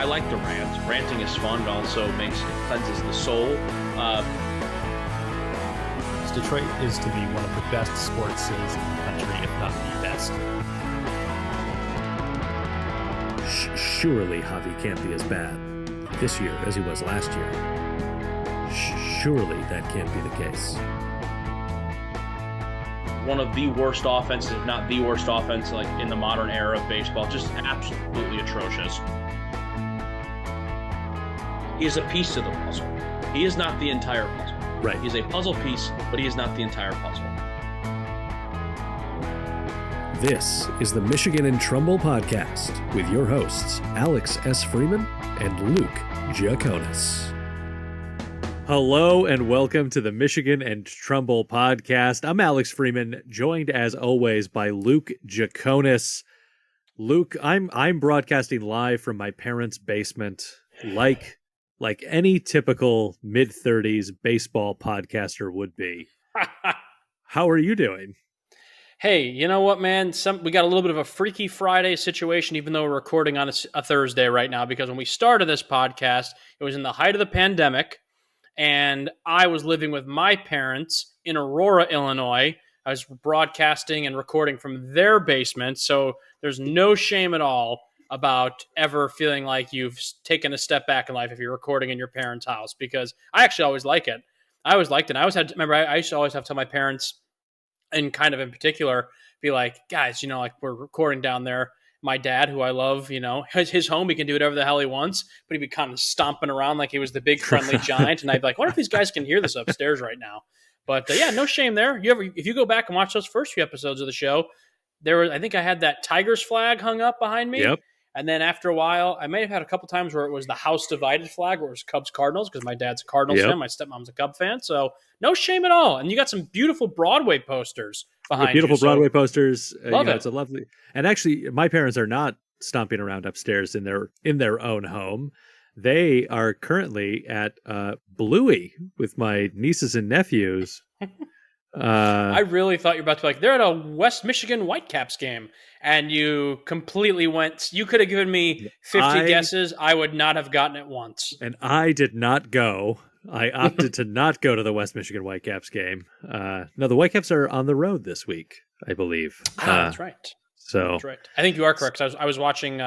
I like the rant. Ranting is fun. It also cleanses the soul. Detroit is to be one of the best sports cities in the country, if not the best. Surely Javi can't be as bad this year as he was last year. Surely that can't be the case. One of the worst offenses, if not the worst offense, like in the modern era of baseball. Just absolutely atrocious. He is a piece to the puzzle. He is not the entire puzzle. Right. He's a puzzle piece, but he is not the entire puzzle. This is the Michigan Trumbull Podcast with your hosts, Alex S. Freeman and Luke Giaconis. Hello and welcome to the Michigan Trumbull Podcast. I'm Alex Freeman, joined as always by Luke Giaconis. Luke, I'm broadcasting live from my parents' basement, like any typical mid-30s baseball podcaster would be. How are you doing? Hey, you know what, man? We got a little bit of a Freaky Friday situation, even though we're recording on a Thursday right now, because when we started this podcast, it was in the height of the pandemic, and I was living with my parents in Aurora, Illinois. I was broadcasting and recording from their basement, so there's no shame at all about ever feeling like you've taken a step back in life if you're recording in your parents' house, because I actually always like it. I always liked it. I used to always have to tell my parents, and kind of in particular, be like, guys, like we're recording down there. My dad, who I love, his home, he can do whatever the hell he wants, but he'd be kind of stomping around like he was the big friendly giant. And I'd be like, what if these guys can hear this upstairs right now? But yeah, no shame there. If you go back and watch those first few episodes of the show, I think I had that Tigers flag hung up behind me. Yep. And then after a while, I may have had a couple times where it was the house divided flag, where it was Cubs-Cardinals, because my dad's a Cardinals fan, my stepmom's a Cub fan. So no shame at all. And you got some beautiful Broadway posters behind you. Beautiful Broadway posters. Love it. It's a lovely. And actually, my parents are not stomping around upstairs in their own home. They are currently at Bluey with my nieces and nephews. I really thought you were about to be like, they're at a West Michigan Whitecaps game. And you completely went, you could have given me 50 guesses. I would not have gotten it once. And I did not go. I opted to not go to the West Michigan Whitecaps game. No, the Whitecaps are on the road this week, I believe. That's right. That's right. I think you are correct. I was watching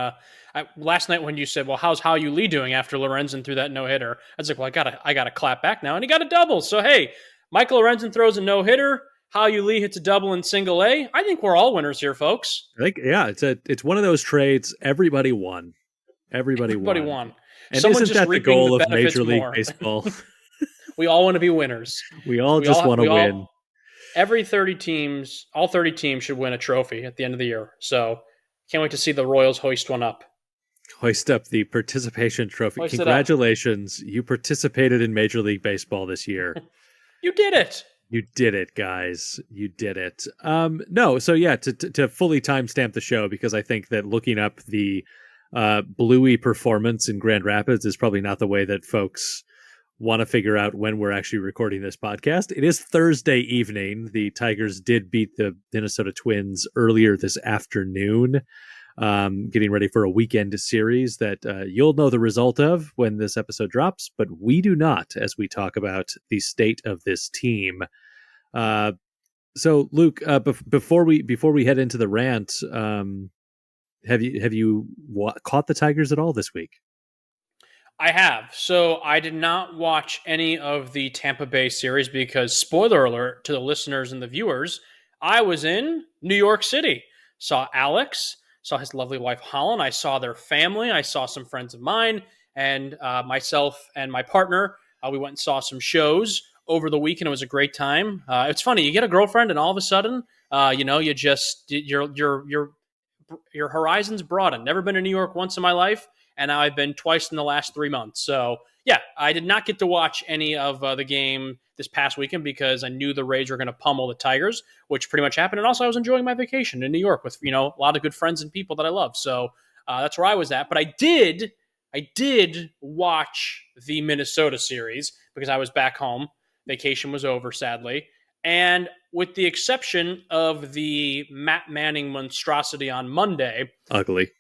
last night when you said, well, how's Hao Yu Lee doing after Lorenzen threw that no-hitter? I was like, well, I gotta clap back now. And he got a double. So, hey, Michael Lorenzen throws a no-hitter. Hao Yu Lee hits a double in single A. I think we're all winners here, folks. I think, yeah, it's one of those trades. Everybody won. Everybody won. And Someone isn't that the goal of Major League Baseball? We all want to be winners. We all just want to win. Every 30 teams, all 30 teams should win a trophy at the end of the year. So can't wait to see the Royals hoist one up. Hoist up the participation trophy. Hoist Congratulations. You participated in Major League Baseball this year. You did it. You did it, guys. You did it. No, so yeah, to fully timestamp the show, because I think that looking up the Bluey performance in Grand Rapids is probably not the way that folks want to figure out when we're actually recording this podcast. It is Thursday evening. The Tigers did beat the Minnesota Twins earlier this afternoon, getting ready for a weekend series that you'll know the result of when this episode drops, but we do not, as we talk about the state of this team. So Luke, before we head into the rant, have you caught the Tigers at all this week? I have. So I did not watch any of the Tampa Bay series because, spoiler alert to the listeners and the viewers, I was in New York City. Saw Alex, saw his lovely wife Holland. I saw their family. I saw some friends of mine, and myself and my partner. We went and saw some shows over the weekend. It was a great time. It's funny, you get a girlfriend, and all of a sudden, your horizons broaden. Never been to New York once in my life, and now I've been twice in the last 3 months. So yeah, I did not get to watch any of the game this past weekend because I knew the Rays were going to pummel the Tigers, which pretty much happened. And also I was enjoying my vacation in New York with, a lot of good friends and people that I love. So that's where I was at. But I did watch the Minnesota series because I was back home. Vacation was over, sadly. And with the exception of the Matt Manning monstrosity on Monday. Ugly.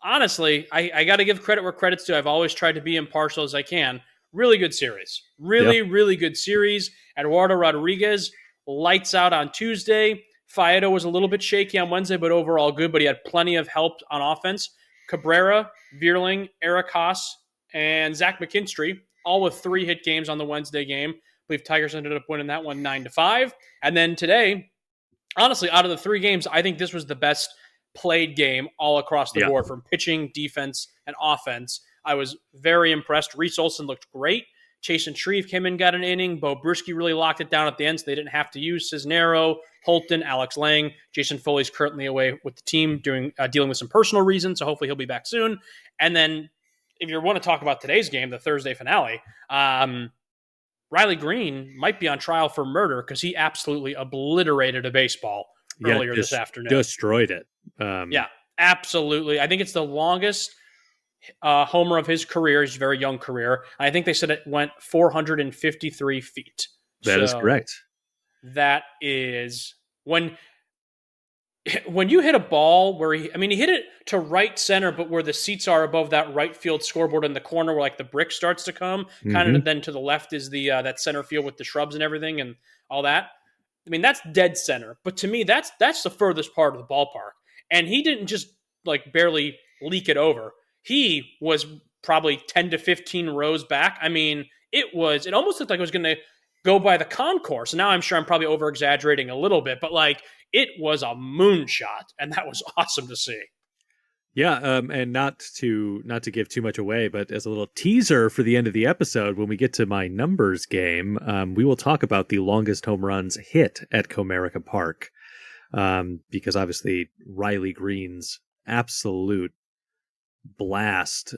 honestly, I got to give credit where credit's due. I've always tried to be impartial as I can. Really good series. Really good series. Eduardo Rodriguez, lights out on Tuesday. Faedo was a little bit shaky on Wednesday, but overall good, but he had plenty of help on offense. Cabrera, Vierling, Eric Haas, and Zach McKinstry, all with 3 hit games on the Wednesday game. I believe Tigers ended up winning that one 9-5. And then today, honestly, out of the 3 games, I think this was the best played game all across the board from pitching, defense, and offense. I was very impressed. Reese Olson looked great. Chasen Shreve came in, got an inning. Bo Bruschi really locked it down at the end, so they didn't have to use Cisnero, Holton, Alex Lang. Jason Foley's currently away with the team dealing with some personal reasons, so hopefully he'll be back soon. And then if you want to talk about today's game, the Thursday finale, Riley Green might be on trial for murder because he absolutely obliterated a baseball earlier this afternoon. Destroyed it. Yeah, absolutely. I think it's the longest homer of his career, his very young career. I think they said it went 453 feet. That is correct. That is when you hit a ball where he hit it to right center, but where the seats are above that right field scoreboard in the corner where like the brick starts to come, kind of then to the left is the that center field with the shrubs and everything and all that. I mean, that's dead center. But to me, that's the furthest part of the ballpark. And he didn't just like barely leak it over. He was probably 10 to 15 rows back. I mean, it almost looked like it was going to go by the concourse. Now I'm sure I'm probably over exaggerating a little bit, but like it was a moonshot, and that was awesome to see. Yeah, and not to give too much away, but as a little teaser for the end of the episode, when we get to my numbers game, we will talk about the longest home runs hit at Comerica Park, because obviously Riley Green's absolute blast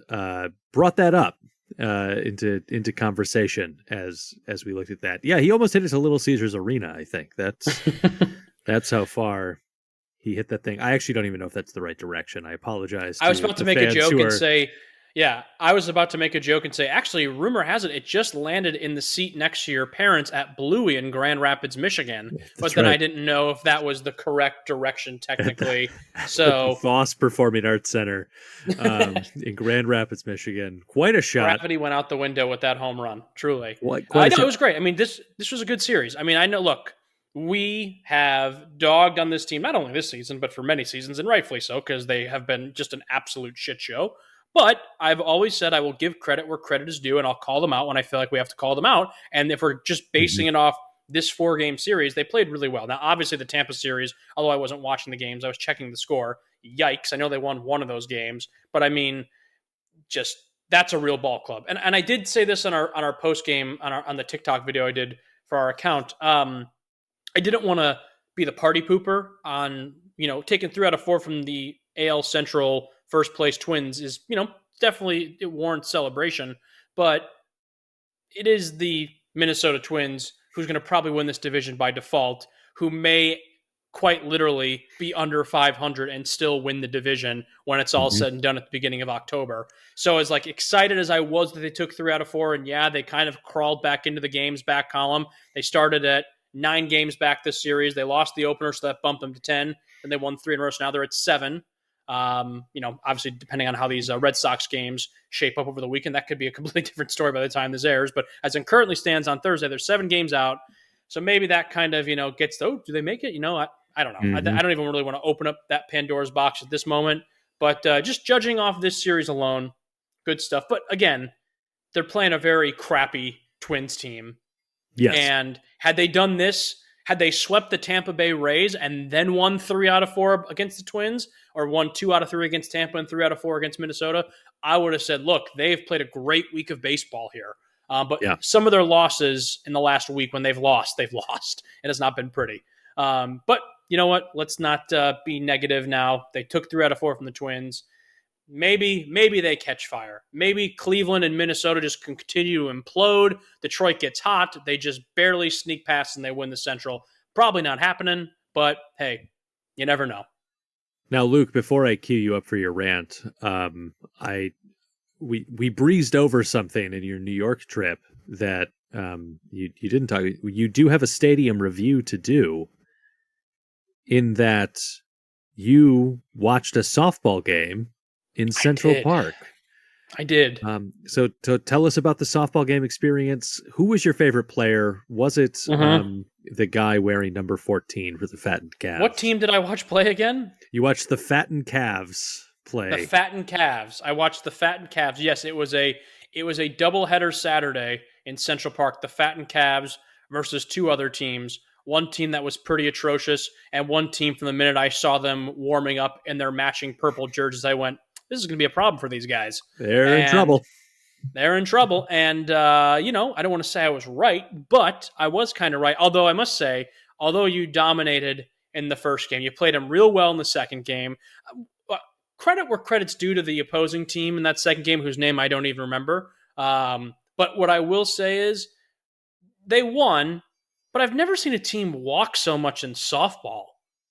brought that up into conversation as we looked at that. Yeah, he almost hit it to Little Caesars Arena. I think that's how far he hit that thing. I actually don't even know if that's the right direction. I apologize. I was about to make a joke and say, actually, rumor has it just landed in the seat next to your parents at Bluey in Grand Rapids, Michigan. But then I didn't know if that was the correct direction technically. So Voss Performing Arts Center in Grand Rapids, Michigan. Quite a shot. Gravity went out the window with that home run. Truly. I know, it was great. I mean, this was a good series. I mean, I know, look, we have dogged on this team, not only this season, but for many seasons, and rightfully so, because they have been just an absolute shit show. But I've always said I will give credit where credit is due, and I'll call them out when I feel like we have to call them out. And if we're just basing it off this 4-game series, they played really well. Now, obviously, the Tampa series, although I wasn't watching the games, I was checking the score. Yikes, I know they won one of those games. But, I mean, just that's a real ball club. And I did say this on our post-game, on the TikTok video I did for our account. I didn't want to be the party pooper on, taking 3 out of 4 from the AL Central first place Twins is, definitely it warrants celebration, but it is the Minnesota Twins who's going to probably win this division by default, who may quite literally be under 500 and still win the division when it's all said and done at the beginning of October. So as like excited as I was that they took 3 out of 4, and yeah, they kind of crawled back into the games back column. They started at 9 games back this series. They lost the opener, so that bumped them to 10. Then they won 3 in a row, so now they're at 7. Obviously, depending on how these Red Sox games shape up over the weekend, that could be a completely different story by the time this airs. But as it currently stands on Thursday, there's 7 games out. So maybe that kind of, gets, do they make it? I don't know. I don't even really want to open up that Pandora's box at this moment. But just judging off this series alone, good stuff. But again, they're playing a very crappy Twins team. Yes. And had they done this, had they swept the Tampa Bay Rays and then won 3 out of 4 against the Twins, or won 2 out of 3 against Tampa and 3 out of 4 against Minnesota, I would have said, look, they've played a great week of baseball here. But some of their losses in the last week, when they've lost. It has not been pretty. But you know what? Let's not be negative now. They took 3 out of 4 from the Twins. Maybe they catch fire. Maybe Cleveland and Minnesota just can continue to implode. Detroit gets hot. They just barely sneak past and they win the Central. Probably not happening, but hey, you never know. Now, Luke, before I cue you up for your rant, we breezed over something in your New York trip that you didn't talk. You do have a stadium review to do, in that you watched a softball game in Central Park. I did. So to tell us about the softball game experience, who was your favorite player? Was it the guy wearing number 14 for the Fattened Calves? What team did I watch play again? You watched the Fattened Calves play. The Fattened Calves. I watched the Fattened Calves. Yes, it was a doubleheader Saturday in Central Park. The Fattened Calves versus two other teams. One team that was pretty atrocious, and one team from the minute I saw them warming up in their matching purple jerseys, I went, this is going to be a problem for these guys. They're in trouble. They're in trouble. And, I don't want to say I was right, but I was kind of right. Although I must say, although you dominated in the first game, you played them real well in the second game. Credit where credit's due to the opposing team in that second game, whose name I don't even remember. But what I will say is they won, but I've never seen a team walk so much in softball.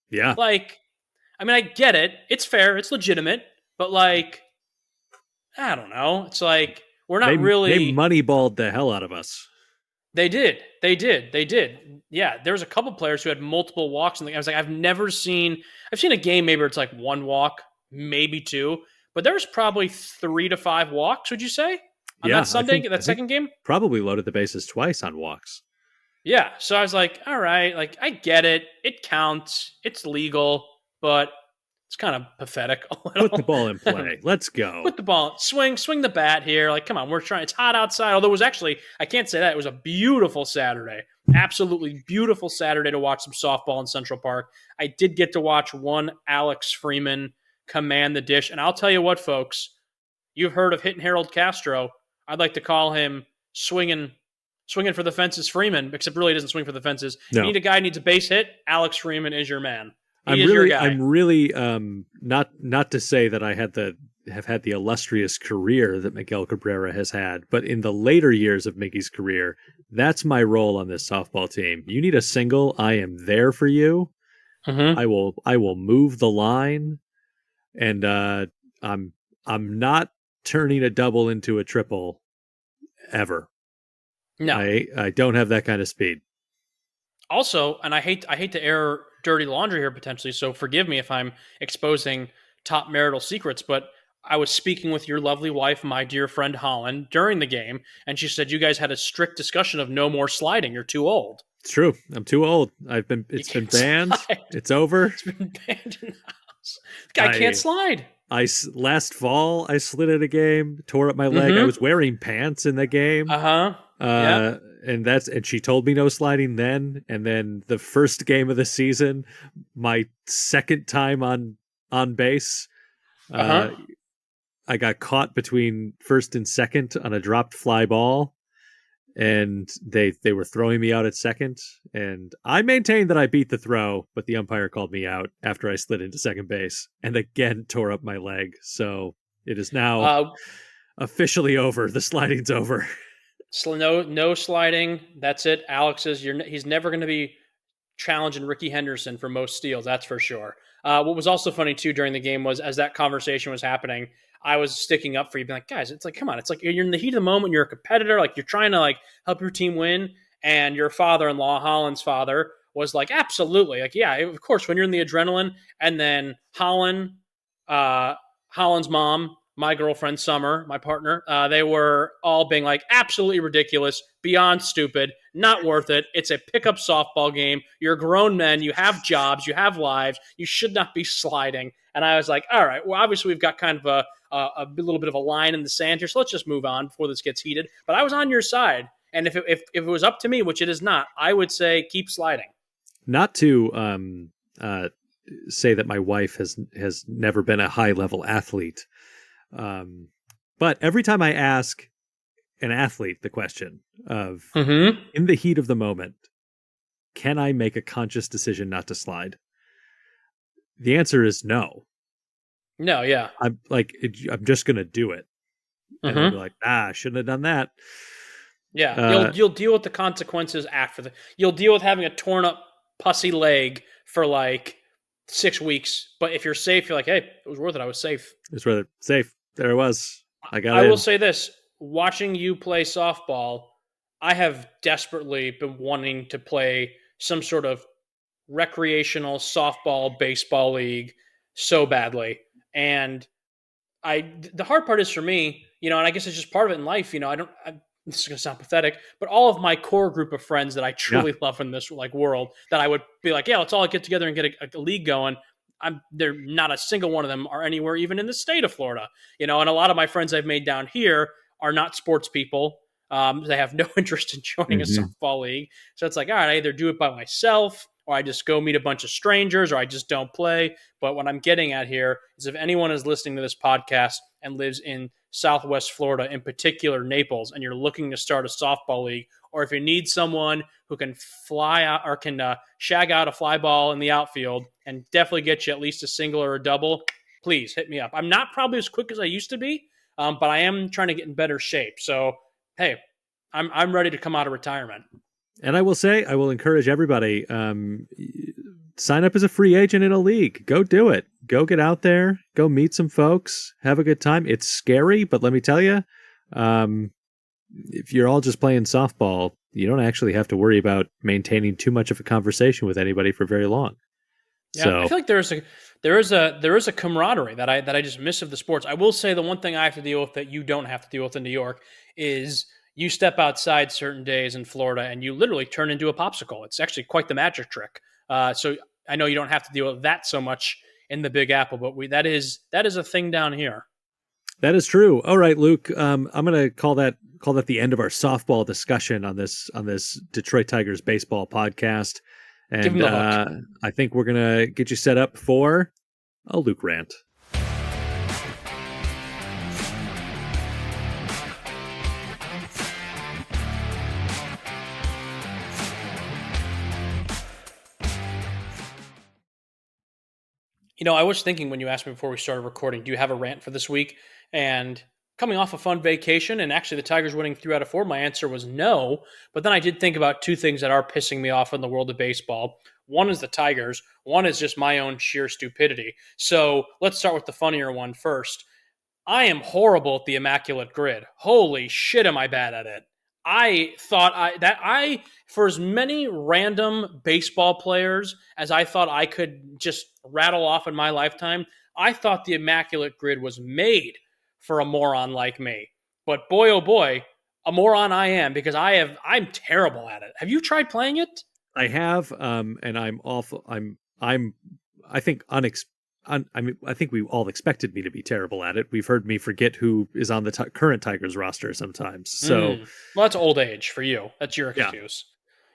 Yeah. I get it. It's fair. It's legitimate. But, I don't know. It's like, we're not really... They moneyballed the hell out of us. They did. Yeah, there was a couple players who had multiple walks. And I was like, I've seen a game maybe where it's like one walk, maybe two. But there's probably 3 to 5 walks, would you say? On that Sunday, second game? Probably loaded the bases twice on walks. Yeah, so I was like, all right, I get it. It counts. It's legal. But... it's kind of pathetic. Put the ball in play. Let's go. Put the ball, swing the bat here. Come on, we're trying. It's hot outside. Although it was actually, I can't say that. It was a beautiful Saturday. Absolutely beautiful Saturday to watch some softball in Central Park. I did get to watch one Alex Freeman command the dish. And I'll tell you what, folks, you've heard of Hitting Harold Castro. I'd like to call him swinging for the fences Freeman, except really doesn't swing for the fences. No. You need a guy who needs a base hit. Alex Freeman is your man. I'm really not to say that I have had the illustrious career that Miguel Cabrera has had, but in the later years of Miggy's career, that's my role on this softball team. You need a single, I am there for you. Mm-hmm. I will move the line, and I'm not turning a double into a triple ever. No, I don't have that kind of speed. Also, and I hate to air dirty laundry here potentially, so forgive me if I'm exposing top marital secrets, but I was speaking with your lovely wife, my dear friend Holland, during the game, and she said you guys had a strict discussion of no more sliding. You're too old. It's true. I'm too old. It's been banned. Slide. It's over. It's been banned in the house. The guy can't slide. Last fall, I slid at a game, tore up my leg. I was wearing pants in the game. Yeah. And she told me no sliding then. And then the first game of the season, my second time on base, I got caught between first and second on a dropped fly ball, and they were throwing me out at second, and I maintained that I beat the throw, but the umpire called me out after I slid into second base and again tore up my leg. So it is now officially over. The sliding's over. No sliding. That's it. Alex says he's never going to be challenging Ricky Henderson for most steals. That's for sure. What was also funny too during the game was as that conversation was happening, I was sticking up for you, being like, guys, it's like, come on. It's like you're in the heat of the moment. You're a competitor. Like you're trying to help your team win. And your father-in-law, Holland's father, was like, absolutely. Like, yeah, of course, when you're in the adrenaline. And then Holland's mom, my girlfriend, Summer, my partner, they were all being like, absolutely ridiculous, beyond stupid, not worth it. It's a pickup softball game. You're grown men. You have jobs. You have lives. You should not be sliding. And I was like, all right, well, obviously we've got kind of a little bit of a line in the sand here, so let's just move on before this gets heated. But I was on your side. And if it was up to me, which it is not, I would say keep sliding. Not to say that my wife has never been a high-level athlete. But every time I ask an athlete the question of, in the heat of the moment, can I make a conscious decision not to slide? The answer is no. No, yeah. I'm just going to do it. And they'll be like, I shouldn't have done that. Yeah, you'll deal with the consequences after you'll deal with having a torn up pussy leg for 6 weeks. But if you're safe, you're like, hey, it was worth it. I was safe. It's worth it. Safe. There it was. I will say this. Watching you play softball, I have desperately been wanting to play some sort of recreational softball, baseball league so badly. And the hard part is for me, and I guess it's just part of it in life. This is going to sound pathetic, but all of my core group of friends that I truly love in this world, that I would be like, yeah, let's all get together and get a league going. They're not a single one of them are anywhere even in the state of Florida, and a lot of my friends I've made down here are not sports people. They have no interest in joining a softball league. So it's like, all right, I either do it by myself, or I just go meet a bunch of strangers, or I just don't play. But what I'm getting at here is if anyone is listening to this podcast and lives in Southwest Florida, in particular Naples, and you're looking to start a softball league, or if you need someone who can fly out or can shag out a fly ball in the outfield and definitely get you at least a single or a double, please hit me up. I'm not probably as quick as I used to be, but I am trying to get in better shape. So, hey, I'm ready to come out of retirement. And I will encourage everybody, sign up as a free agent in a league. Go do it. Go get out there. Go meet some folks. Have a good time. It's scary, but let me tell you, if you're all just playing softball, you don't actually have to worry about maintaining too much of a conversation with anybody for very long. Yeah, so, I feel like there is a camaraderie that I just miss of the sports. I will say the one thing I have to deal with that you don't have to deal with in New York is you step outside certain days in Florida and you literally turn into a popsicle. It's actually quite the magic trick. So I know you don't have to deal with that so much in the Big Apple, but that is a thing down here. That is true. All right, Luke. I'm going to call that the end of our softball discussion on this Detroit Tigers baseball podcast. And I think we're going to get you set up for a Luke rant. I was thinking when you asked me before we started recording, do you have a rant for this week? And coming off a fun vacation and actually the Tigers winning 3 out of 4, my answer was no. But then I did think about two things that are pissing me off in the world of baseball. One is the Tigers. One is just my own sheer stupidity. So let's start with the funnier one first. I am horrible at the immaculate grid. Holy shit, am I bad at it? I thought for as many random baseball players as I thought I could just rattle off in my lifetime, I thought the immaculate grid was made for a moron like me. But boy, oh boy, a moron I am, because I'm terrible at it. Have you tried playing it? I have, and I'm awful. I think I think we all expected me to be terrible at it. We've heard me forget who is on the current Tigers roster sometimes. So, well, that's old age for you. That's your excuse.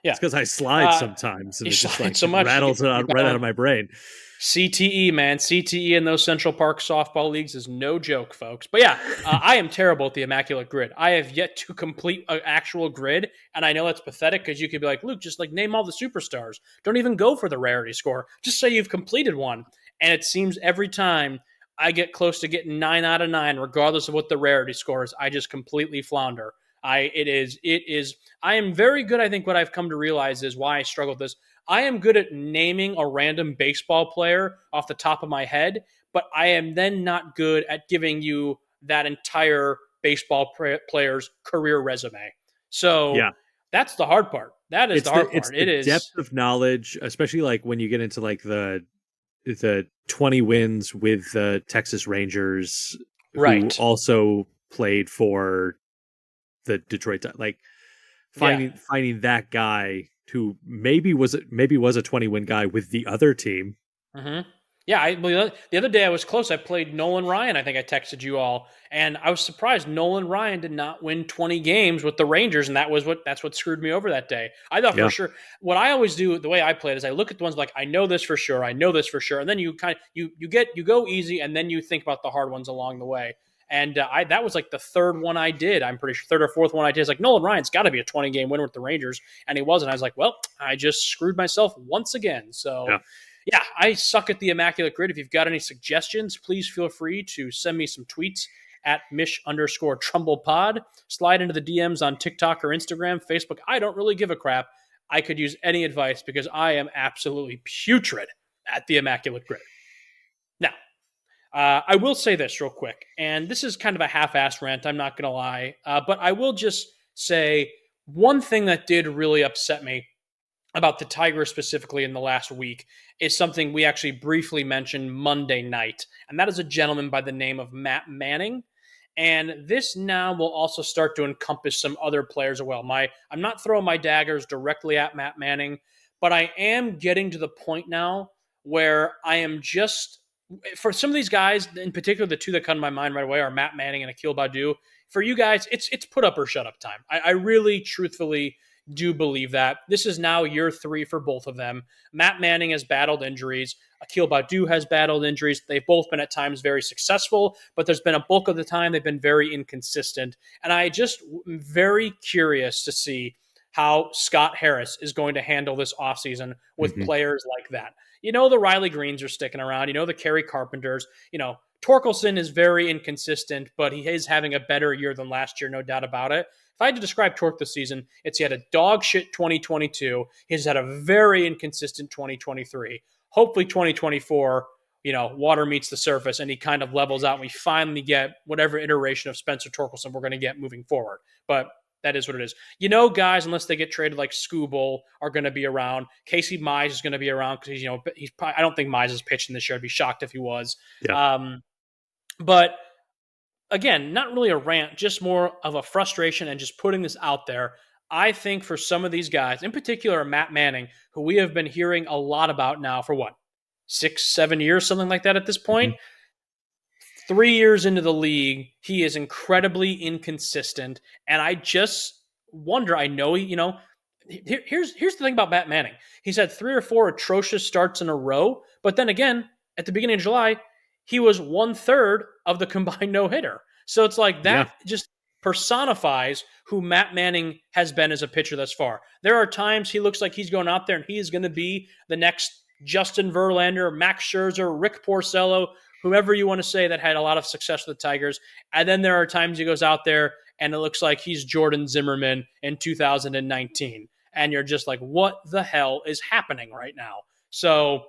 Yeah, it's because I slide sometimes, and it just so much rattles it right out of my brain. CTE, man. CTE in those Central Park softball leagues is no joke, folks. But yeah, I am terrible at the immaculate grid. I have yet to complete an actual grid, and I know that's pathetic because you could be like, Luke, just name all the superstars. Don't even go for the rarity score. Just say you've completed one. And it seems every time I get close to getting 9 out of 9, regardless of what the rarity score is, I just completely flounder. I am very good. I think what I've come to realize is why I struggle with this. I am good at naming a random baseball player off the top of my head, but I am then not good at giving you that entire baseball player's career resume. So that's the hard part. That is the hard part. It's the depth of knowledge, especially when you get into the 20 wins with the Texas Rangers, who also played for the Detroit, finding that guy who maybe was a 20-win guy with the other team. Mm-hmm. Yeah, the other day I was close. I played Nolan Ryan. I think I texted you all, and I was surprised Nolan Ryan did not win 20 games with the Rangers, and that's what screwed me over that day. I thought for sure. What I always do, the way I play it, is I look at the ones I know this for sure, and then you you go easy, and then you think about the hard ones along the way. And that was the third one I did. I'm pretty sure third or fourth one I did. It's Nolan Ryan's got to be a 20-game winner with the Rangers, and he wasn't. I was like, well, I just screwed myself once again. So. Yeah, I suck at the immaculate grid. If you've got any suggestions, please feel free to send me some tweets at Mich_Trumbull Pod. Slide into the DMs on TikTok or Instagram, Facebook. I don't really give a crap. I could use any advice because I am absolutely putrid at the immaculate grid. Now, I will say this real quick, and this is kind of a half-assed rant, I'm not going to lie, but I will just say one thing that did really upset me about the Tigers specifically in the last week is something we actually briefly mentioned Monday night, and that is a gentleman by the name of Matt Manning. And this now will also start to encompass some other players as well. I'm not throwing my daggers directly at Matt Manning, but I am getting to the point now where I am just, for some of these guys, in particular, the two that come to my mind right away are Matt Manning and Akil Badu. For you guys, it's put up or shut up time. I really, truthfully do believe that. This is now year 3 for both of them. Matt Manning has battled injuries. Akil Badu has battled injuries. They've both been at times very successful, but there's been a bulk of the time they've been very inconsistent. And I just am very curious to see how Scott Harris is going to handle this offseason with players like that. The Riley Greens are sticking around. The Kerry Carpenters. Torkelson is very inconsistent, but he is having a better year than last year, no doubt about it. If I had to describe Torque this season, he had a dog shit 2022. He's had a very inconsistent 2023. Hopefully 2024, water meets the surface and he kind of levels out and we finally get whatever iteration of Spencer Torkelson we're going to get moving forward. But that is what it is. Guys, unless they get traded like Scooble, are going to be around. Casey Mize is going to be around because he's probably, I don't think Mize is pitching this year. I'd be shocked if he was. Yeah. But again, not really a rant, just more of a frustration and just putting this out there. I think for some of these guys, in particular Matt Manning, who we have been hearing a lot about now for 6-7 years, something like that at this point. 3 years into the league, he is incredibly inconsistent. And I just wonder, I know, here's the thing about Matt Manning. He's had 3 or 4 atrocious starts in a row. But then again, at the beginning of July, he was 1/3 of the combined no-hitter. So it's like that just personifies who Matt Manning has been as a pitcher thus far. There are times he looks like he's going out there and he is going to be the next Justin Verlander, Max Scherzer, Rick Porcello, whoever you want to say that had a lot of success with the Tigers. And then there are times he goes out there and it looks like he's Jordan Zimmerman in 2019. And you're just like, what the hell is happening right now? So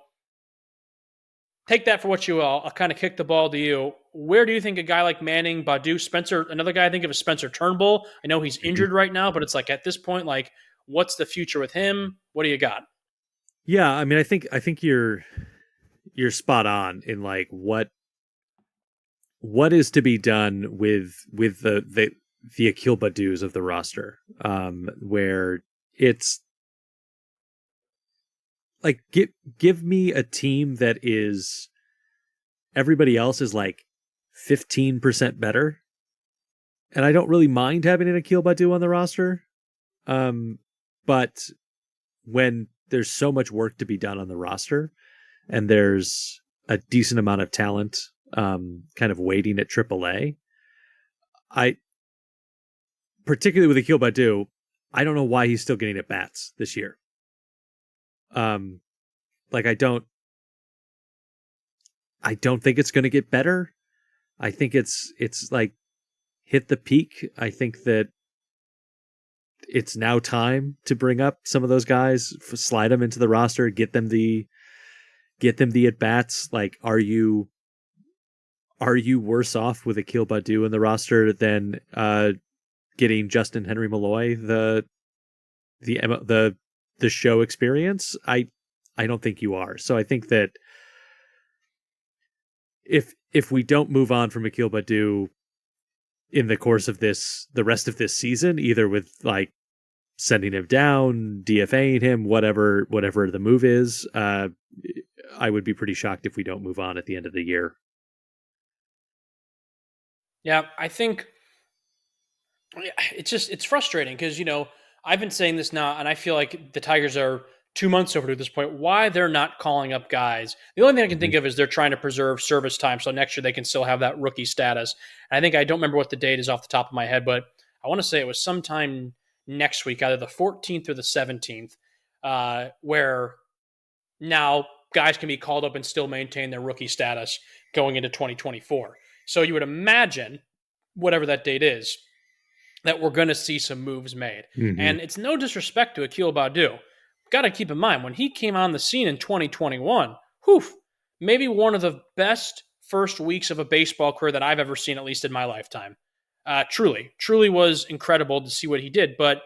take that for what you will. I'll kind of kick the ball to you. Where do you think a guy like Manning, Badu, Spencer, another guy I think of is Spencer Turnbull. I know he's injured right now, but it's like at this point, like, what's the future with him? What do you got? Yeah, I mean, I think you're spot on in like what is to be done with the Akil Badus of the roster, where it's like give me a team that is everybody else is like 15% better, and I don't really mind having an Akil Badu on the roster, but when there's so much work to be done on the roster, and there's a decent amount of talent kind of waiting at AAA. Particularly with Akil Badu, I don't know why he's still getting at bats this year. I don't think it's going to get better. I think it's like hit the peak. I think that it's now time to bring up some of those guys, slide them into the roster, get them the at bats. Like, are you worse off with Akil Badu in the roster than getting Justin Henry Malloy the show experience? I don't think you are. So I think that if we don't move on from Akil Badu in the course of the rest of this season, either with like sending him down, DFAing him, whatever the move is, I would be pretty shocked if we don't move on at the end of the year. Yeah, I think it's frustrating because, I've been saying this now, and I feel like the Tigers are 2 months overdue at this point. Why they're not calling up guys? The only thing I can think of is they're trying to preserve service time, so next year they can still have that rookie status. And I don't remember what the date is off the top of my head, but I want to say it was sometime next week, either the 14th or the 17th, where now guys can be called up and still maintain their rookie status going into 2024. So you would imagine, whatever that date is, that we're going to see some moves made. Mm-hmm. And it's no disrespect to Akil Badu. Got to keep in mind, when he came on the scene in 2021, maybe one of the best first weeks of a baseball career that I've ever seen, at least in my lifetime. Truly was incredible to see what he did. But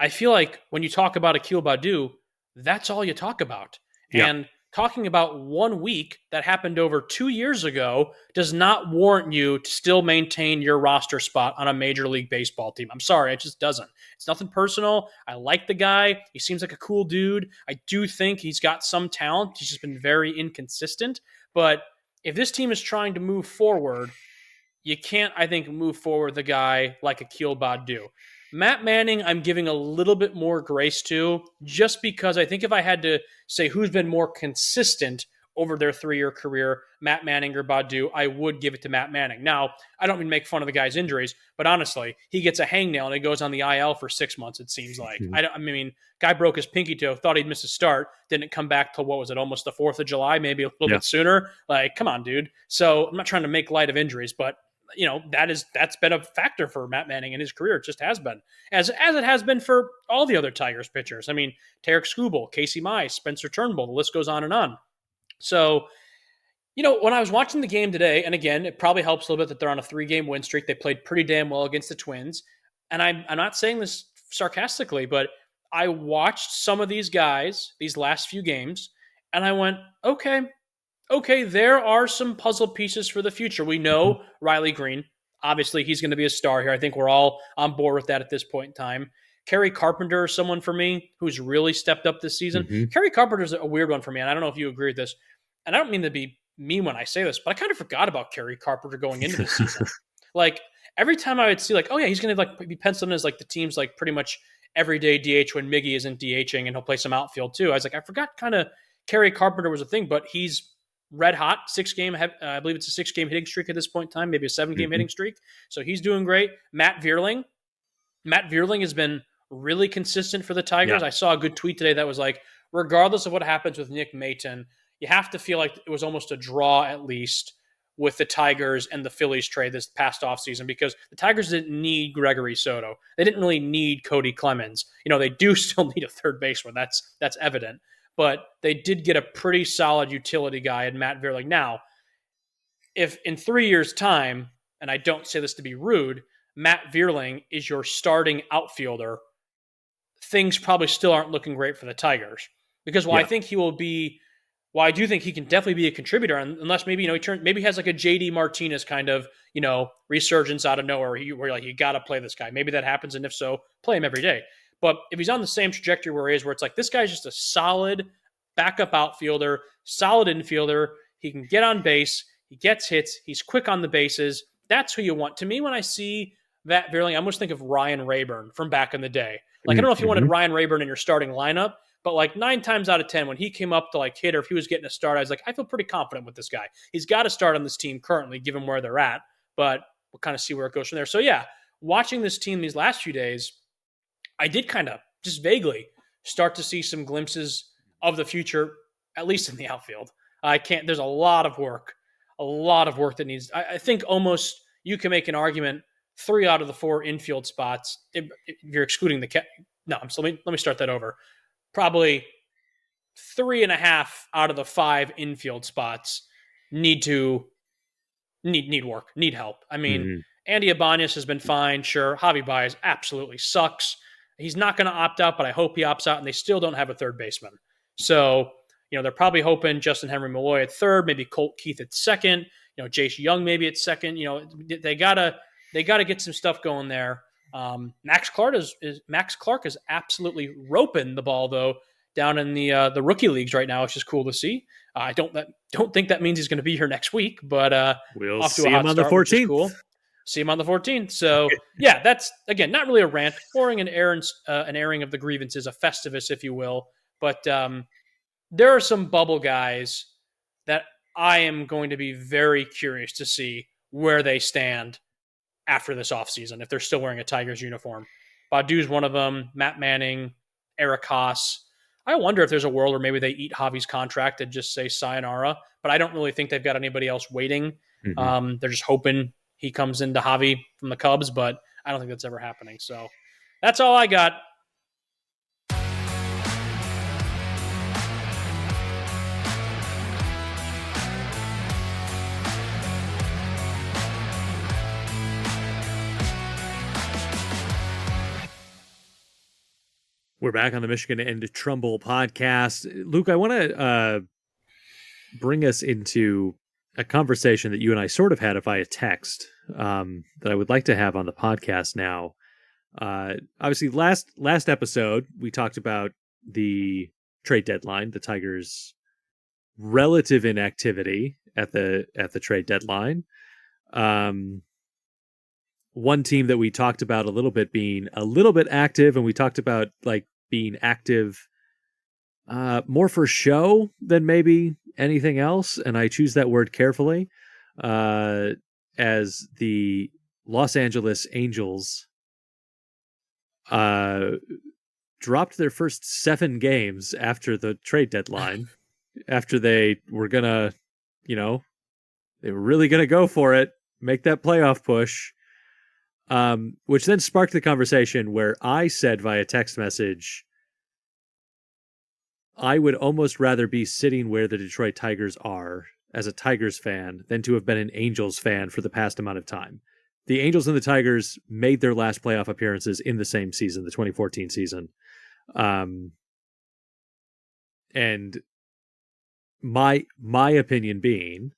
I feel like when you talk about Akil Badu, that's all you talk about. Yeah. And talking about 1 week that happened over 2 years ago does not warrant you to still maintain your roster spot on a Major League Baseball team. I'm sorry, it just doesn't. It's nothing personal. I like the guy. He seems like a cool dude. I do think he's got some talent. He's just been very inconsistent. But if this team is trying to move forward, you can't, I think, move forward the guy like Akil Badu. Matt Manning, I'm giving a little bit more grace to, just because I think if I had to say who's been more consistent over their 3-year career, Matt Manning or Badu, I would give it to Matt Manning. Now, I don't mean make fun of the guy's injuries, but honestly, he gets a hangnail and he goes on the IL for 6 months, it seems like. I mean, guy broke his pinky toe, thought he'd miss a start, didn't come back till, what was it, almost the 4th of July, maybe a little bit sooner. Like, come on, dude. So I'm not trying to make light of injuries, but that's been a factor for Matt Manning in his career. It just has been, as it has been for all the other Tigers pitchers. I mean, Tarek Skubal, Casey Mize, Spencer Turnbull, the list goes on and on. So, when I was watching the game today, and again, it probably helps a little bit that they're on a 3-game win streak. They played pretty damn well against the Twins. And I'm not saying this sarcastically, but I watched some of these guys, these last few games, and I went, okay, there are some puzzle pieces for the future. We know Riley Green. Obviously, he's going to be a star here. I think we're all on board with that at this point in time. Kerry Carpenter is someone for me who's really stepped up this season. Kerry Carpenter is a weird one for me, and I don't know if you agree with this. And I don't mean to be mean when I say this, but I kind of forgot about Kerry Carpenter going into this season. Like, every time I would see, like, oh yeah, he's going to be penciled in as like the team's like pretty much everyday DH when Miggy isn't DHing, and he'll play some outfield too. I was like, I forgot kind of Kerry Carpenter was a thing, but he's red hot, 6-game. I believe it's a 6-game hitting streak at this point in time, maybe a 7-game hitting streak. So he's doing great. Matt Vierling has been really consistent for the Tigers. I saw a good tweet today that was like, regardless of what happens with Nick Maton, you have to feel like it was almost a draw at least with the Tigers and the Phillies trade this past offseason, because the Tigers didn't need Gregory Soto. They didn't really need Cody Clemens. They do still need a third baseman. That's evident. But they did get a pretty solid utility guy in Matt Vierling. Now, if in 3 years' time, and I don't say this to be rude, Matt Vierling is your starting outfielder, things probably still aren't looking great for the Tigers. Because I think he will be, I do think he can definitely be a contributor, unless maybe he has like a JD Martinez kind of resurgence out of nowhere where like, you got to play this guy. Maybe that happens, and if so, play him every day. But if he's on the same trajectory where he is, where it's like, this guy's just a solid backup outfielder, solid infielder, he can get on base, he gets hits, he's quick on the bases, that's who you want. To me, when I see Matt Vierling, I almost think of Ryan Rayburn from back in the day. Like, I don't know if you wanted Ryan Rayburn in your starting lineup, but like 9 times out of 10, when he came up to like hit, or if he was getting a start, I was like, I feel pretty confident with this guy. He's got to start on this team currently, given where they're at, but we'll kind of see where it goes from there. So yeah, watching this team these last few days, I did kind of just vaguely start to see some glimpses of the future, at least in the outfield. There's a lot of work that needs, I think almost you can make an argument 3 out of the 4 infield spots, if you're excluding let me start that over. Probably 3.5 out of the 5 infield spots need work, need help. I mean, Andy Ibanez has been fine, sure. Javi Baez absolutely sucks. He's not going to opt out, but I hope he opts out, and they still don't have a third baseman. So, they're probably hoping Justin Henry Malloy at third, maybe Colt Keith at second, Jace Young maybe at second. They gotta get some stuff going there. Max Clark is absolutely roping the ball though down in the rookie leagues right now, which is cool to see. I don't think that means he's going to be here next week, but we'll see him on the 14th. Cool. See him on the 14th. So yeah, that's again not really a rant, pouring an airing of the grievances, a Festivus, if you will. But there are some bubble guys that I am going to be very curious to see where they stand after this offseason, if they're still wearing a Tigers uniform. Badu's one of them, Matt Manning, Eric Haas. I wonder if there's a world where maybe they eat Javi's contract and just say sayonara, but I don't really think they've got anybody else waiting. They're just hoping he comes into Javi from the Cubs, but I don't think that's ever happening. So that's all I got. We're back on the Michigan and Trumbull podcast. Luke, I want to bring us into a conversation that you and I sort of had via text that I would like to have on the podcast now. Obviously, last episode, we talked about the trade deadline, the Tigers' relative inactivity at the trade deadline. One team that we talked about a little bit being a little bit active, and we talked about like being active more for show than maybe anything else, and I choose that word carefully, as the Los Angeles Angels dropped their first 7 games after the trade deadline, after they were gonna, they were really gonna go for it, make that playoff push. Which then sparked the conversation where I said via text message, I would almost rather be sitting where the Detroit Tigers are as a Tigers fan than to have been an Angels fan for the past amount of time. The Angels and the Tigers made their last playoff appearances in the same season, the 2014 season. And my opinion being,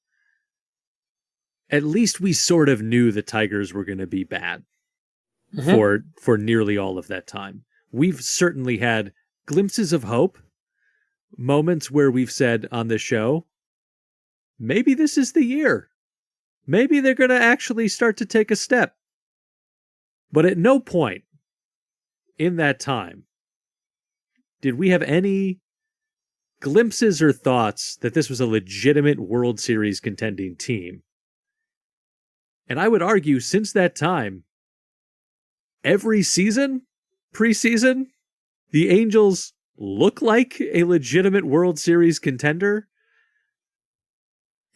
at least we sort of knew the Tigers were going to be bad for nearly all of that time. We've certainly had glimpses of hope, moments where we've said on this show, maybe this is the year. Maybe they're going to actually start to take a step. But at no point in that time did we have any glimpses or thoughts that this was a legitimate World Series contending team. And I would argue since that time, every season, preseason, the Angels look like a legitimate World Series contender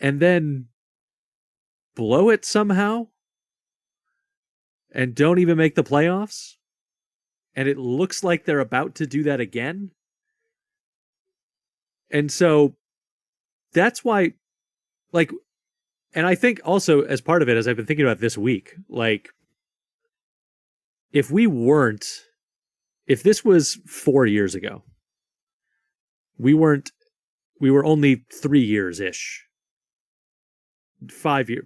and then blow it somehow and don't even make the playoffs. And it looks like they're about to do that again. And so that's why, and I think also as part of it, as I've been thinking about this week, if this was 4 years ago, we were only 3 years-ish, 5 years,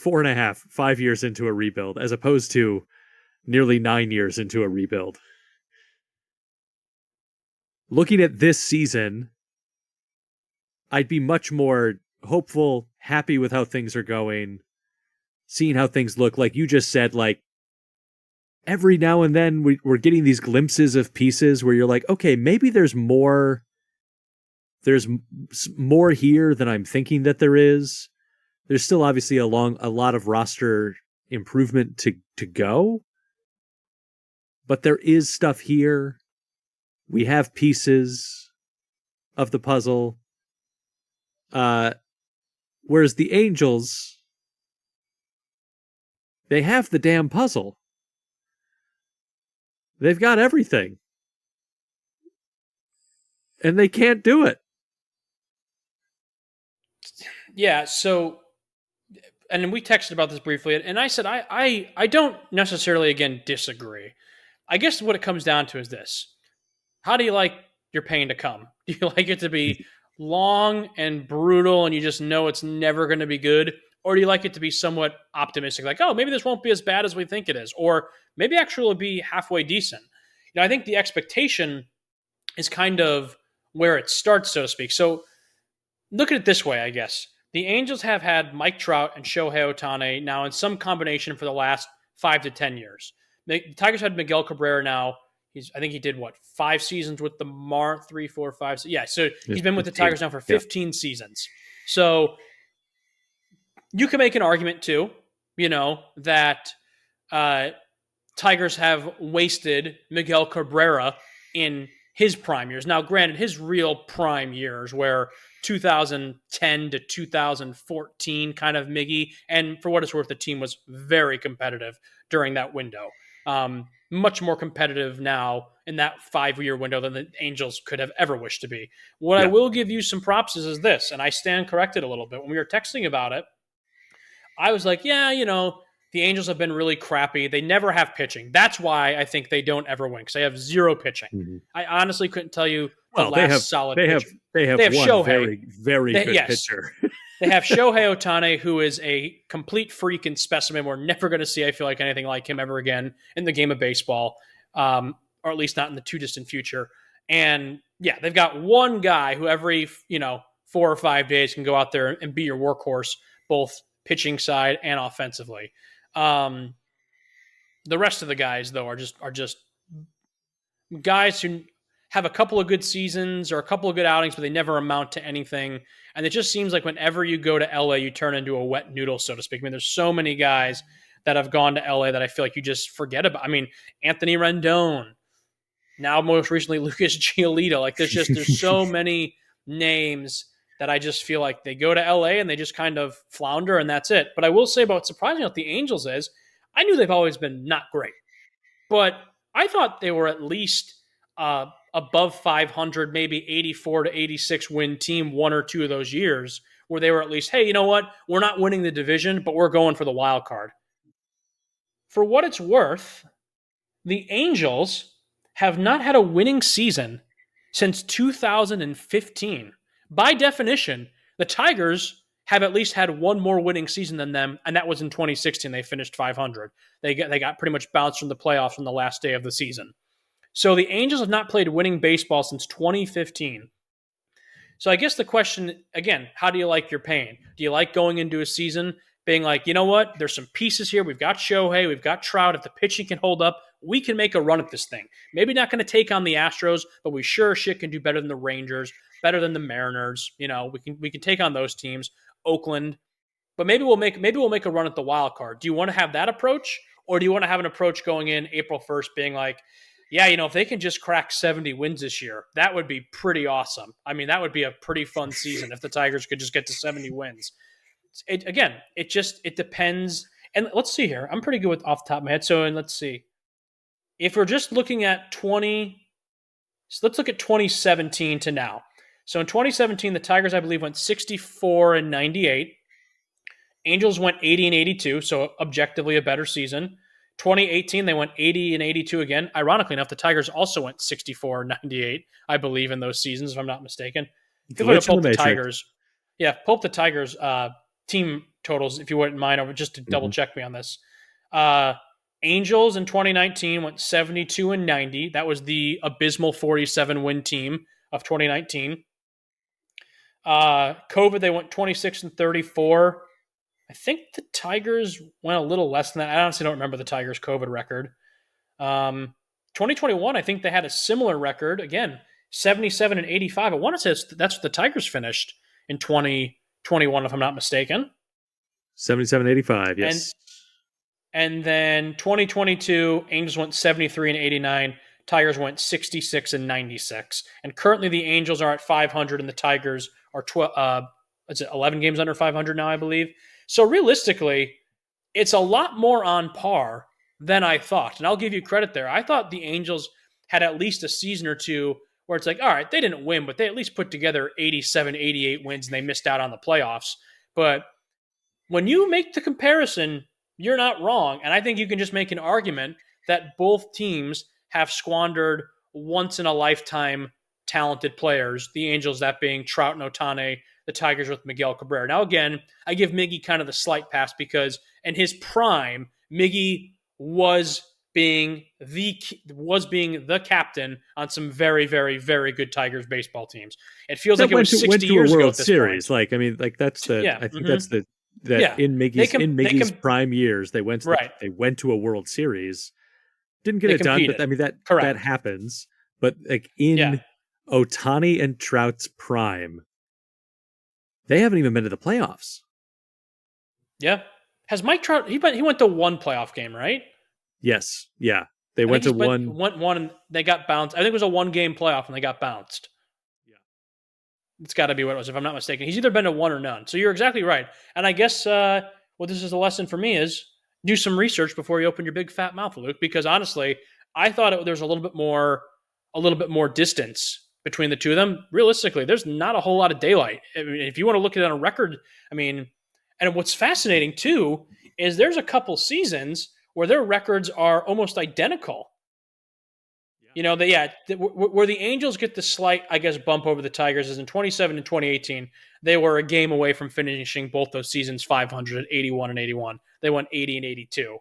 4.5, 5 years into a rebuild, as opposed to nearly 9 years into a rebuild. Looking at this season, I'd be much more hopeful, happy with how things are going, seeing how things look. Like you just said, every now and then we're getting these glimpses of pieces where you're like, okay, maybe there's more here than I'm thinking that there is. There's still obviously a lot of roster improvement to go, but there is stuff here. We have pieces of the puzzle. Whereas the Angels, they have the damn puzzle. They've got everything. And they can't do it. Yeah, so, and we texted about this briefly, and I said, I don't necessarily, again, disagree. I guess what it comes down to is this. How do you like your pain to come? Do you like it to be long and brutal and you just know it's never going to be good? Or do you like it to be somewhat optimistic? Like, oh, maybe this won't be as bad as we think it is. Or maybe actually it'll be halfway decent. I think the expectation is kind of where it starts, so to speak. So look at it this way, I guess. The Angels have had Mike Trout and Shohei Ohtani now in some combination for the last 5 to 10 years. The Tigers had Miguel Cabrera now. I think he did 5 seasons with the 3, 4, 5. Yeah, so he's been with the Tigers now for 15 seasons. So you can make an argument too, that Tigers have wasted Miguel Cabrera in his prime years. Now, granted, his real prime years were 2010 to 2014 kind of Miggy, and for what it's worth, the team was very competitive during that window. Much more competitive now in that 5-year window than the Angels could have ever wished to be. What I will give you some props is this, and I stand corrected a little bit. When we were texting about it, I was like, the Angels have been really crappy. They never have pitching. That's why I think they don't ever win, because they have zero pitching. Mm-hmm. I honestly couldn't tell you solid they pitcher. Have one Shohei. very, very good pitcher. They have Shohei Ohtani, who is a complete freak and specimen. We're never going to see, I feel like, anything like him ever again in the game of baseball, or at least not in the too distant future. And yeah, they've got one guy who every 4 or 5 days can go out there and be your workhorse, both pitching side and offensively. The rest of the guys, though, are just guys who have a couple of good seasons or a couple of good outings, but they never amount to anything. And it just seems like whenever you go to LA, you turn into a wet noodle, so to speak. I mean, there's so many guys that have gone to LA that I feel like you just forget about. I mean, Anthony Rendon, now most recently Lucas Giolito. Like there's so many names that I just feel like they go to LA and they just kind of flounder, and that's it. But I will say about what's surprising about the Angels is I knew they've always been not great, but I thought they were at least above 500, maybe 84 to 86 win team 1 or 2 of those years where they were at least, hey, you know what? We're not winning the division, but we're going for the wild card. For what it's worth, the Angels have not had a winning season since 2015. By definition, the Tigers have at least had one more winning season than them, and that was in 2016. They finished 500. They got pretty much bounced from the playoffs on the last day of the season. So the Angels have not played winning baseball since 2015. So I guess the question, again, how do you like your pain? Do you like going into a season being like, you know what, there's some pieces here. We've got Shohei, we've got Trout. If the pitching can hold up, we can make a run at this thing. Maybe not going to take on the Astros, but we sure shit can do better than the Rangers, better than the Mariners. We can take on those teams, Oakland. But maybe we'll make a run at the wild card. Do you want to have that approach, or do you want to have an approach going in April 1st being like, yeah, if they can just crack 70 wins this year, that would be pretty awesome. I mean, that would be a pretty fun season if the Tigers could just get to 70 wins. It depends. And let's see here. I'm pretty good with off the top of my head. So, and let's see. If we're just looking at let's look at 2017 to now. So in 2017, the Tigers, I believe, went 64-98. Angels went 80-82, so objectively a better season. 2018, they went 80-82 again. Ironically enough, the Tigers also went 64-98, I believe, in those seasons, if I'm not mistaken. Pull up the Tigers. Yeah, pull up the Tigers team totals, if you wouldn't mind, just to double check me on this. Angels in 2019 went 72-90. That was the abysmal 47-win team of 2019. COVID, they went 26-34. I think the Tigers went a little less than that. I honestly don't remember the Tigers' COVID record. 2021, I think they had a similar record. Again, 77-85. I want to say that's what the Tigers finished in 2021, if I'm not mistaken. 77-85, yes. And then 2022, Angels went 73-89. Tigers went 66-96. And currently the Angels are at 500 and the Tigers are 11 games under 500 now, I believe. So realistically, it's a lot more on par than I thought. And I'll give you credit there. I thought the Angels had at least a season or two where it's like, all right, they didn't win, but they at least put together 87, 88 wins and they missed out on the playoffs. But when you make the comparison, you're not wrong. And I think you can just make an argument that both teams have squandered once-in-a-lifetime talented players, the Angels that being Trout and Ohtani, the Tigers with Miguel Cabrera. Now, again, I give Miggy kind of the slight pass because in his prime, Miggy was being the captain on some very, very, very good Tigers baseball teams. It feels like it was 60 years ago at this Series. point. Like, I mean, like that's the. Yeah, I think that's the. In Miggy's prime years, they went to a World Series. Didn't get it done, but I mean that happens. But like in Ohtani and Trout's prime, they haven't even been to the playoffs. Yeah, has Mike Trout? He went to one playoff game, right? Yes, yeah, they went to one. Went one, and they got bounced. I think it was a one-game playoff, and they got bounced. It's got to be what it was, if I'm not mistaken. He's either been to one or none. So you're exactly right. And I guess what this is a lesson for me is do some research before you open your big fat mouth, Luke. Because honestly, I thought there's a little bit more distance between the two of them. Realistically, there's not a whole lot of daylight. I mean, if you want to look at it on a record, I mean, and what's fascinating too is there's a couple seasons where their records are almost identical. Where the Angels get the slight, I guess, bump over the Tigers is in 27 and 2018. They were a game away from finishing both those seasons 500, 81 and 81. They went 80 and 82.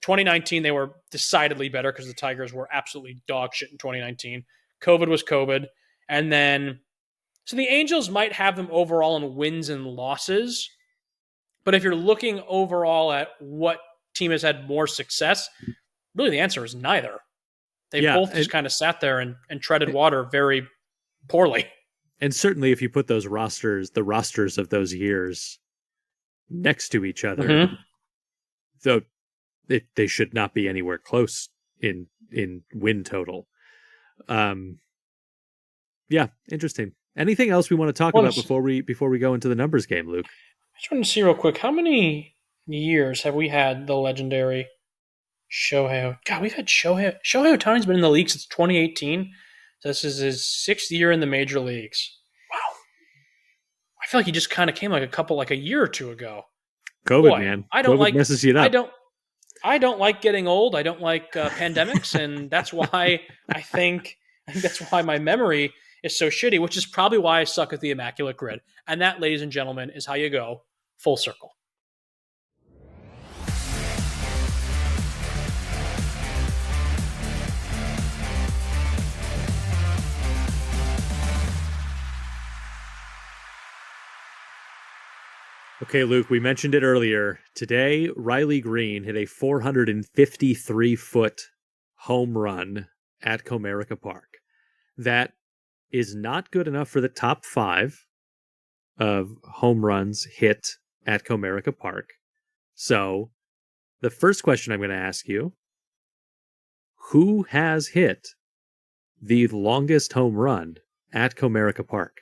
2019, they were decidedly better because the Tigers were absolutely dog shit in 2019. COVID was COVID. And then, so the Angels might have them overall in wins and losses. But if you're looking overall at what team has had more success, really the answer is neither. They both just kind of sat there and treaded water very poorly. And certainly if you put the rosters of those years next to each other, though they should not be anywhere close in win total. Interesting. Anything else we want to talk about before we go into the numbers game, Luke? I just want to see real quick, how many years have we had the legendary Shohei? God, we've had Shohei Ohtani's been in the league since 2018. So this is his 6th year in the major leagues. Wow. I feel like he just kind of came like a year or two ago. COVID, man. COVID messes you up. I don't like getting old. I don't like pandemics, and that's why I think that's why my memory is so shitty, which is probably why I suck at the Immaculate Grid. And that, ladies and gentlemen, is how you go full circle. Okay, Luke, we mentioned it earlier. Today, Riley Green hit a 453-foot home run at Comerica Park. That is not good enough for the top 5 of home runs hit at Comerica Park. So, the first question I'm going to ask you, who has hit the longest home run at Comerica Park?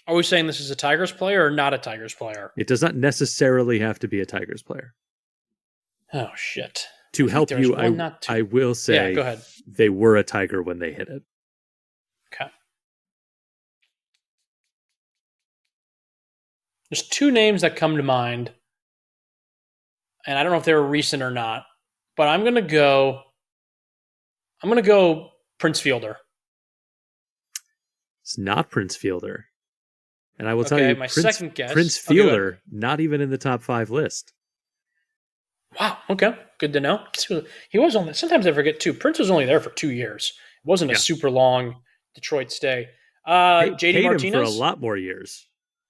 Are we saying this is a Tigers player or not a Tigers player? It does not necessarily have to be a Tigers player. Oh, shit. To help you, I will say go ahead. They were a Tiger when they hit it. Okay. There's 2 names that come to mind, and I don't know if they were recent or not, but I'm going to go Prince Fielder. It's not Prince Fielder. And I will tell you, my second guess. Prince Fielder, not even in the top 5 list. Wow. Okay. Good to know. He was only, sometimes I forget too, Prince was only there for 2 years. It wasn't a super long Detroit stay. JD Martinez. For a lot more years.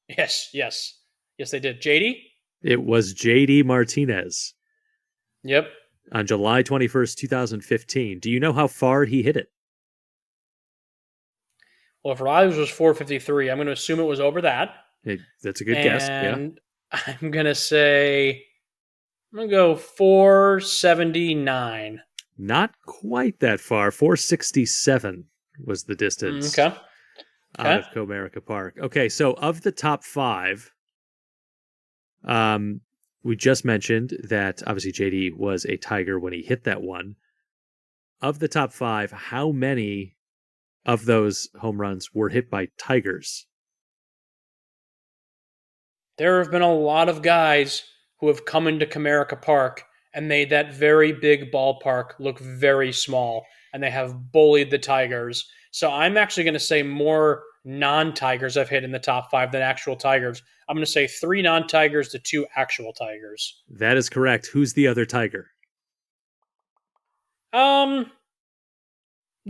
Yes, they did. JD? It was JD Martinez. Yep. On July 21st, 2015. Do you know how far he hit it? Well, if Riley's was 453, I'm going to assume it was over that. That's a good guess. And I'm going to go 479. Not quite that far. 467 was the distance out of Comerica Park. Okay, so of the top 5, we just mentioned that obviously JD was a Tiger when he hit that one. Of the top 5, how many of those home runs were hit by Tigers? There have been a lot of guys who have come into Comerica Park and made that very big ballpark look very small, and they have bullied the Tigers. So I'm actually going to say more non-Tigers have hit in the top 5 than actual Tigers. I'm going to say 3 non-Tigers to 2 actual Tigers. That is correct. Who's the other Tiger? The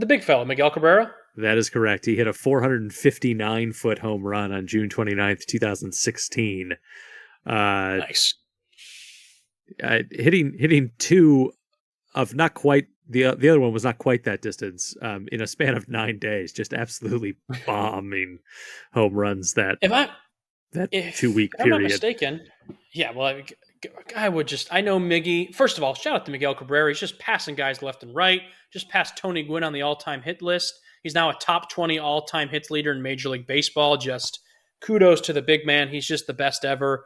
big fella, Miguel Cabrera. That is correct. He hit a 459-foot home run on June 29th, 2016. Nice. Hitting 2 of not quite the other one was not quite that distance in a span of 9 days. Just absolutely bombing home runs that 2-week period. I'm not mistaken. Yeah, well, I know Miggy. First of all, shout out to Miguel Cabrera. He's just passing guys left and right. Just passed Tony Gwynn on the all-time hit list. He's now a top 20 all-time hits leader in Major League Baseball. Just kudos to the big man. He's just the best ever.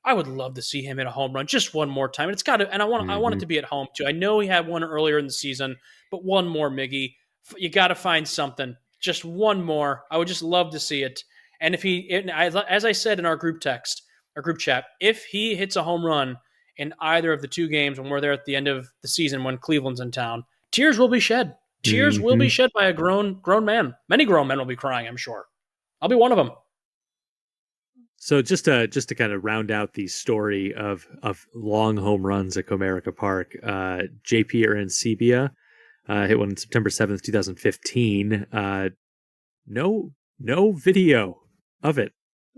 I would love to see him hit a home run just one more time. It's got to, and I want it to be at home too. I know he had one earlier in the season, but one more, Miggy. You got to find something. Just one more. I would just love to see it. And if as I said in our group text our group chat, if he hits a home run in either of the two games when we're there at the end of the season when Cleveland's in town, tears will be shed. Tears will be shed by a grown man. Many grown men will be crying, I'm sure. I'll be one of them. So just to kind of round out the story of long home runs at Comerica Park, JP Arancibia hit one on September 7th, 2015. No video of it.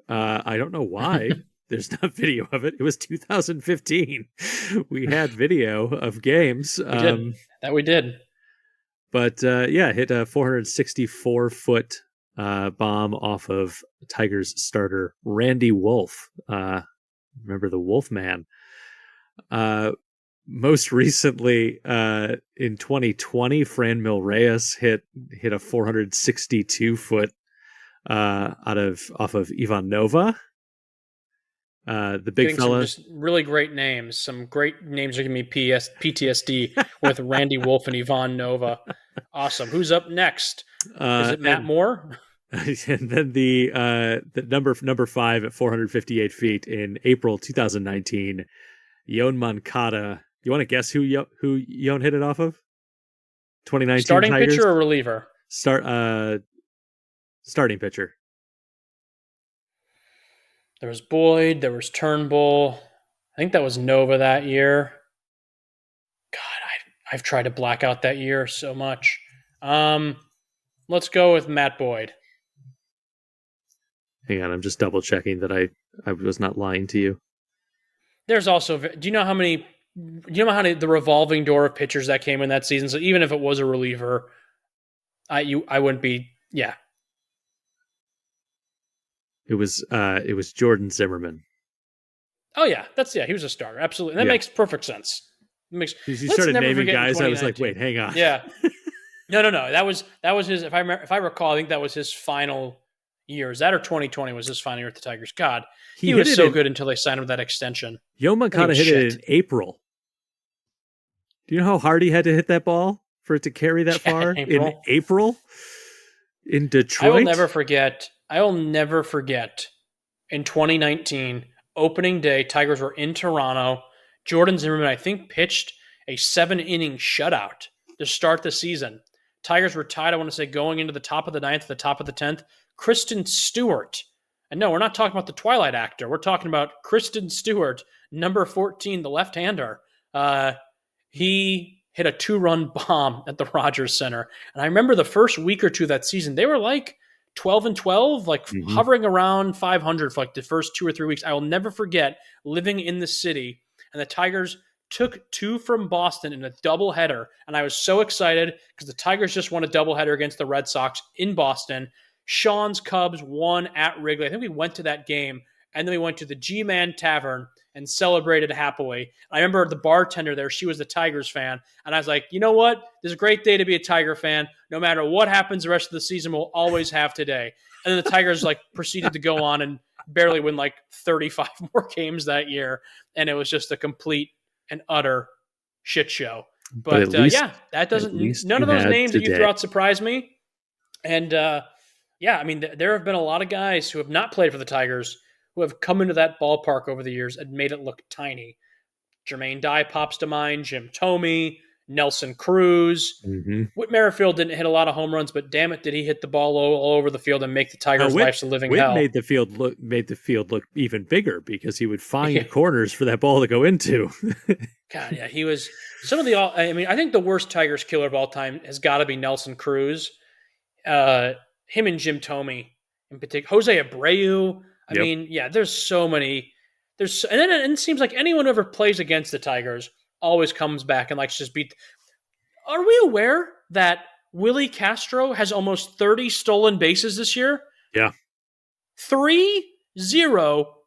I don't know why there's not video of it. It was 2015. We had video of games. We did. But hit a 464-foot bomb off of Tigers starter Randy Wolf. Remember the Wolf Man. Most recently, in 2020, Franmil Reyes hit a 462-foot off of Ivan Nova. The big fella. Some just really great names. Some great names are giving me PTSD with Randy Wolf and Ivan Nova. Awesome. Who's up next? Is it Matt Moore? And then the number 5 at 458 feet in April 2019, Yon Moncada. You want to guess who Yon hit it off of? 2019 starting Tigers? Pitcher or reliever? Starting pitcher. There was Boyd. There was Turnbull. I think that was Nova that year. God, I've tried to black out that year so much. Let's go with Matt Boyd. Hang on, I'm just double checking that I was not lying to you. There's also. Do you know how many the revolving door of pitchers that came in that season? So even if it was a reliever, I wouldn't be. Yeah. It was Jordan Zimmerman. Oh yeah, he was a starter, absolutely. And that makes perfect sense. You started naming guys. I was like, wait, hang on. Yeah, no. That was his. If I recall, I think that was his final year. Is that or 2020 was his final year at the Tigers? God, he was so good until they signed him that extension. Yon Moncada hit it in April. Do you know how hard he had to hit that ball for it to carry that far in April in Detroit? I will never forget in 2019, opening day, Tigers were in Toronto. Jordan Zimmerman, I think, pitched a 7-inning shutout to start the season. Tigers were tied, I want to say, going into the top of the 9th, the top of the 10th. Kristen Stewart. And no, we're not talking about the Twilight actor. We're talking about Kristen Stewart, number 14, the left-hander. He hit a 2-run bomb at the Rogers Center. And I remember the first week or two of that season, they were like 12-12, hovering around 500 for like the first 2 or 3 weeks. I will never forget living in the city, and the Tigers took 2 from Boston in a doubleheader, and I was so excited because the Tigers just won a doubleheader against the Red Sox in Boston. Sean's Cubs won at Wrigley. I think we went to that game, and then we went to the G-Man Tavern and celebrated happily. I remember the bartender there, she was the Tigers fan, and I was like, you know what? This is a great day to be a Tiger fan. No matter what happens the rest of the season, we'll always have today. And then the Tigers proceeded to go on and barely win 35 more games that year, and it was just a complete and utter shit show. But that doesn't. None of those names that you threw out surprised me. And I mean, there have been a lot of guys who have not played for the Tigers who have come into that ballpark over the years and made it look tiny. Jermaine Dye pops to mind, Jim Thome, Nelson Cruz. Whit Merrifield didn't hit a lot of home runs, but damn it, did he hit the ball all over the field and make the Tigers' lives a living hell. Whit made the field look even bigger because he would find corners for that ball to go into. God, yeah, he was I think the worst Tigers killer of all time has got to be Nelson Cruz. Him and Jim Thome in particular. Jose Abreu. I mean, yeah, there's so many. And it seems like anyone who ever plays against the Tigers always comes back and likes to just beat. Are we aware that Willie Castro has almost 30 stolen bases this year? Yeah. 30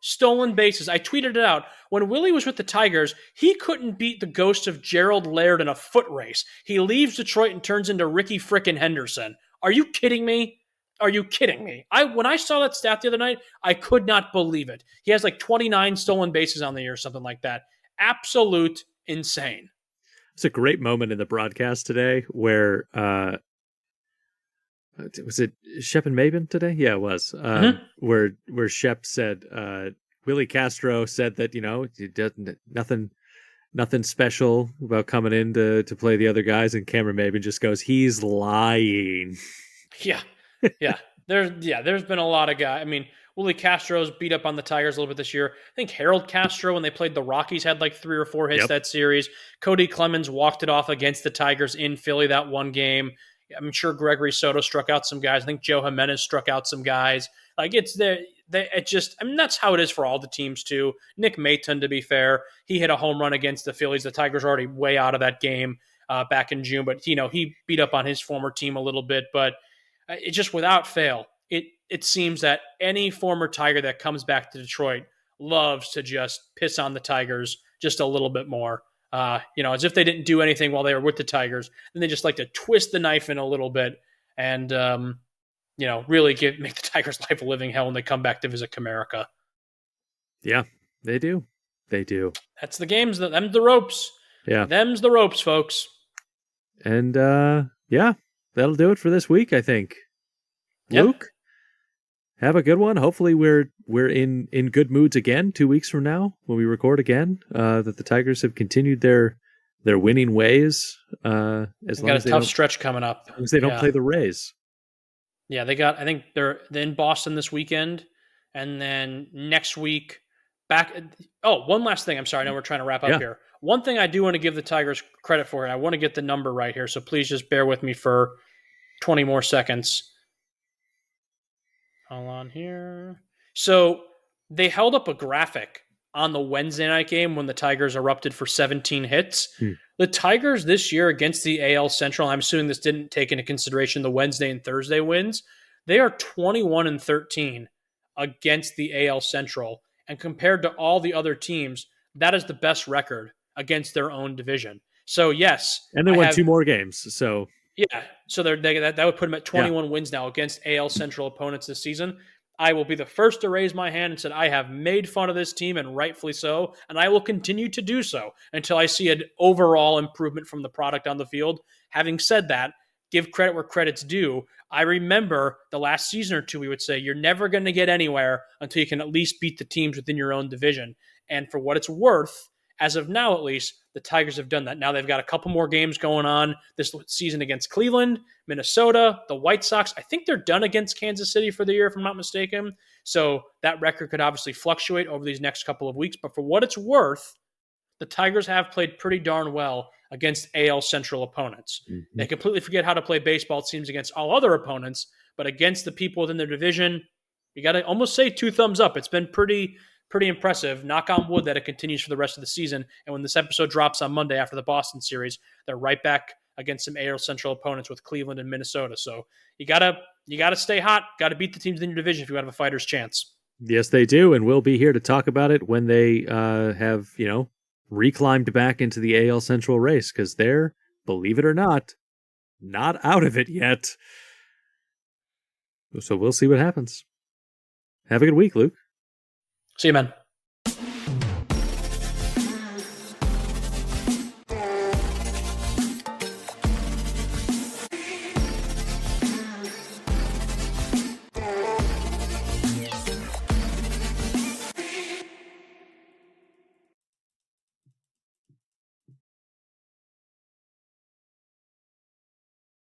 stolen bases. I tweeted it out. When Willie was with the Tigers, he couldn't beat the ghost of Gerald Laird in a foot race. He leaves Detroit and turns into Ricky frickin' Henderson. Are you kidding me? When I saw that stat the other night, I could not believe it. He has 29 stolen bases on the year or something like that. Absolute insane. It's a great moment in the broadcast today where was it Shep and Maben today? Yeah, it was. Where Shep said Willie Castro said that, it doesn't nothing special about coming in to play the other guys, and Cameron Maben just goes, he's lying. Yeah. Yeah. There's been a lot of guys. I mean, Willie Castro's beat up on the Tigers a little bit this year. I think Harold Castro, when they played the Rockies, had like 3 or 4 hits that series. Cody Clemens walked it off against the Tigers in Philly that one game. I'm sure Gregory Soto struck out some guys. I think Joe Jimenez struck out some guys. Like, it's there. That's how it is for all the teams too. Nick Maton, to be fair, he hit a home run against the Phillies. The Tigers are already way out of that game back in June, but he beat up on his former team a little bit. But it just, without fail, it seems that any former Tiger that comes back to Detroit loves to just piss on the Tigers just a little bit more. As if they didn't do anything while they were with the Tigers. And they just like to twist the knife in a little bit and, really make the Tigers' life a living hell when they come back to visit Comerica. Yeah, they do. They do. That's the games. Them's the ropes. Yeah. Them's the ropes, folks. And, that'll do it for this week, I think. Yep. Luke, have a good one. Hopefully we're in good moods again 2 weeks from now when we record again, that the Tigers have continued their winning ways. As long got as a tough stretch coming up. As long as they don't play the Rays. Yeah, I think they're in Boston this weekend, and then next week back. Oh, one last thing. I'm sorry. I know we're trying to wrap up here. One thing I do want to give the Tigers credit for, and I want to get the number right here, so please just bear with me for 20 more seconds. Hold on here. So they held up a graphic on the Wednesday night game when the Tigers erupted for 17 hits. The Tigers this year against the AL Central, I'm assuming this didn't take into consideration the Wednesday and Thursday wins, they are 21-13 against the AL Central. And compared to all the other teams, that is the best record against their own division. So, yes. And they won 2 more games, so... Yeah, so that would put them at 21 wins now against AL Central opponents this season. I will be the first to raise my hand and said I have made fun of this team, and rightfully so, and I will continue to do so until I see an overall improvement from the product on the field. Having said that, give credit where credit's due. I remember the last season or two we would say you're never going to get anywhere until you can at least beat the teams within your own division. And for what it's worth, as of now at least, the Tigers have done that. Now they've got a couple more games going on this season against Cleveland, Minnesota, the White Sox. I think they're done against Kansas City for the year, if I'm not mistaken. So that record could obviously fluctuate over these next couple of weeks. But for what it's worth, the Tigers have played pretty darn well against AL Central opponents. Mm-hmm. They completely forget how to play baseball, it seems, against all other opponents. But against the people within their division, you got to almost say 2 thumbs up. It's been pretty impressive. Knock on wood that it continues for the rest of the season. And when this episode drops on Monday after the Boston series, they're right back against some AL Central opponents with Cleveland and Minnesota. So you gotta stay hot. Got to beat the teams in your division if you want to have a fighter's chance. Yes, they do, and we'll be here to talk about it when they have reclimbed back into the AL Central race, because they're, believe it or not out of it yet. So we'll see what happens. Have a good week, Luke. See you, man.